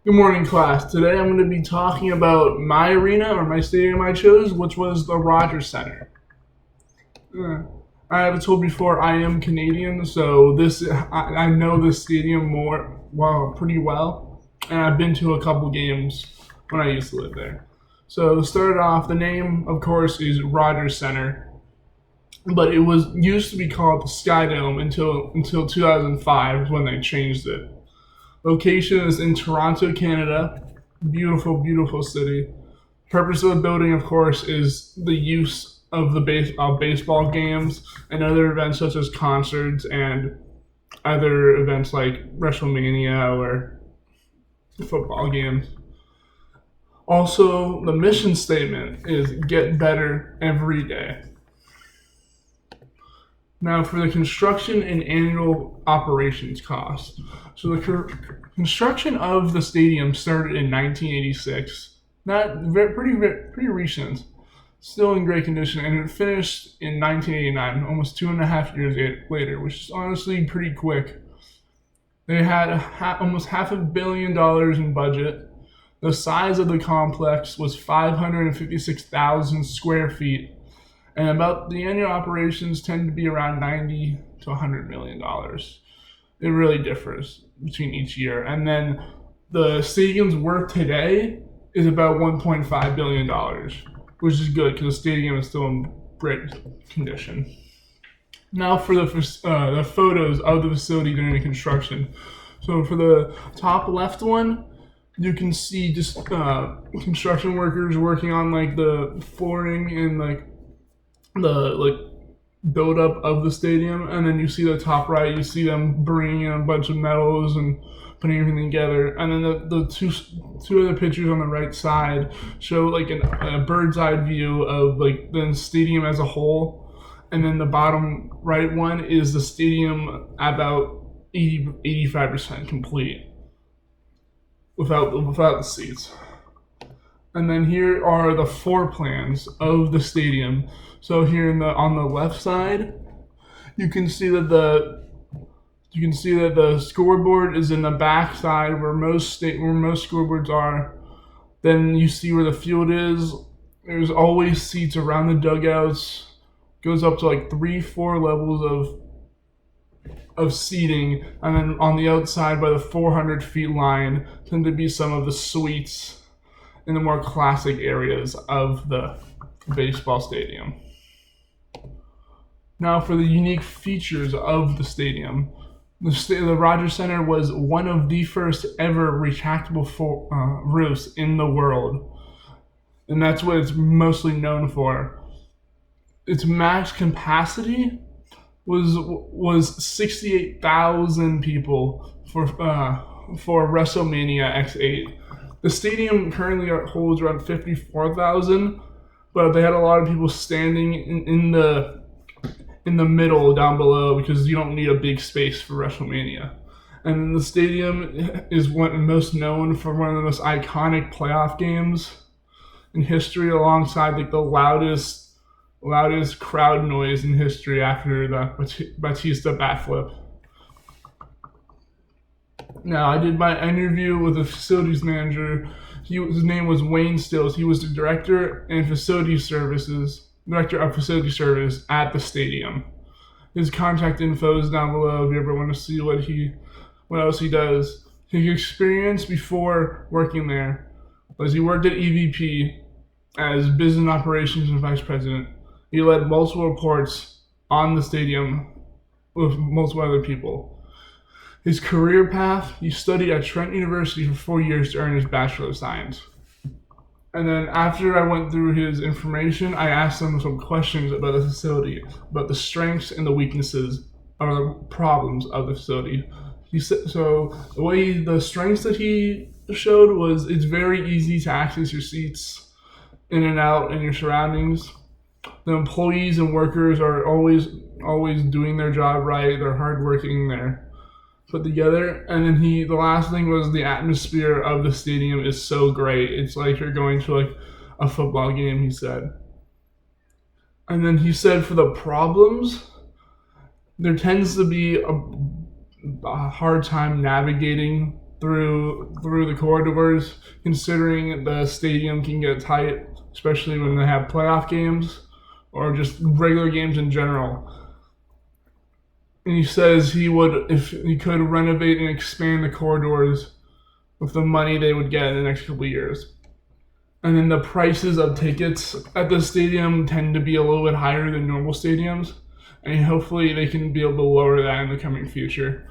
Good morning, class. Today I'm going to be talking about my arena or my stadium I chose, which was the Rogers Center. Uh, I have told before I am Canadian, so I know this stadium pretty well, and I've been to a couple games when I used to live there. So to start off, the name, of course, is Rogers Center, but it was used to be called the Sky Dome until 2005 when they changed it. Location is in Toronto, Canada. Beautiful, beautiful city. Purpose of the building, of course, is the use of baseball games and other events such as concerts and other events like WrestleMania or football games. Also, the mission statement is get better every day. Now, for the construction and annual operations cost. So, construction of the stadium started in 1986. Pretty recent, still in great condition, and it finished in 1989, almost 2.5 years later, which is honestly pretty quick. They had almost $500 million in budget. The size of the complex was 556,000 square feet, and about the annual operations tend to be around 90 to $100 million. It really differs between each year. And then the stadium's worth today is about $1.5 billion, which is good because the stadium is still in great condition. Now for the photos of the facility during the construction. So for the top left one, you can see just construction workers working on like the flooring and like the build up of the stadium, and then you see the top right, you see them bringing in a bunch of metals and putting everything together, and then the two other pictures on the right side show like a bird's eye view of like the stadium as a whole, and then the bottom right one is the stadium about 85% complete without the seats. And then here are the floor plans of the stadium. So here on the left side, you can see that the scoreboard is in the back side where most scoreboards are. Then you see where the field is. There's always seats around the dugouts. Goes up to like 3-4 levels of seating, and then on the outside by the 400 feet line tend to be some of the suites in the more classic areas of the baseball stadium. Now, for the unique features of the stadium, the Rogers Center was one of the first ever retractable roofs in the world, and that's what it's mostly known for. Its max capacity was 68,000 people for WrestleMania X8. The stadium currently holds around 54,000, but they had a lot of people standing in the middle down below because you don't need a big space for WrestleMania. And the stadium is most known for one of the most iconic playoff games in history, alongside like the loudest crowd noise in history after the Batista bat flip. Now, I did my interview with the facilities manager. His name was Wayne Stills. He was the director of facility service at the stadium. His contact info is down below if you ever want to see what else he does. His experience before working there was he worked at EVP as business operations and vice president. He led multiple reports on the stadium with multiple other people. His career path, he studied at Trent University for 4 years to earn his Bachelor of Science. And then after I went through his information, I asked him some questions about the facility, about the strengths and the weaknesses or the problems of the facility. He said so. The strengths that he showed was it's very easy to access your seats in and out and your surroundings. The employees and workers are always doing their job right. They're hardworking. They're put together. And then the last thing was the atmosphere of the stadium is so great. It's like you're going to like a football game, he said. And then he said for the problems, there tends to be a hard time navigating through the corridors, considering the stadium can get tight, especially when they have playoff games or just regular games in general. And he says he would, if he could, renovate and expand the corridors with the money they would get in the next couple of years. And then the prices of tickets at the stadium tend to be a little bit higher than normal stadiums, and hopefully they can be able to lower that in the coming future.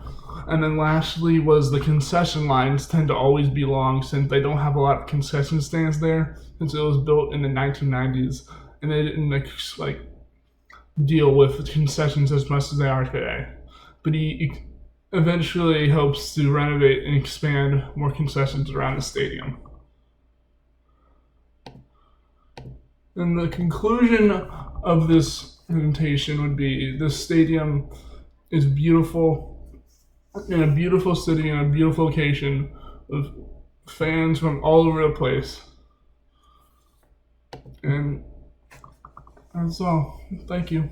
And then lastly was the concession lines tend to always be long since they don't have a lot of concession stands there since it was built in the 1990s, and they didn't deal with concessions as much as they are today. But he eventually hopes to renovate and expand more concessions around the stadium. And the conclusion of this presentation would be this stadium is beautiful, in a beautiful city, in a beautiful location, with fans from all over the place. And that's all. Thank you.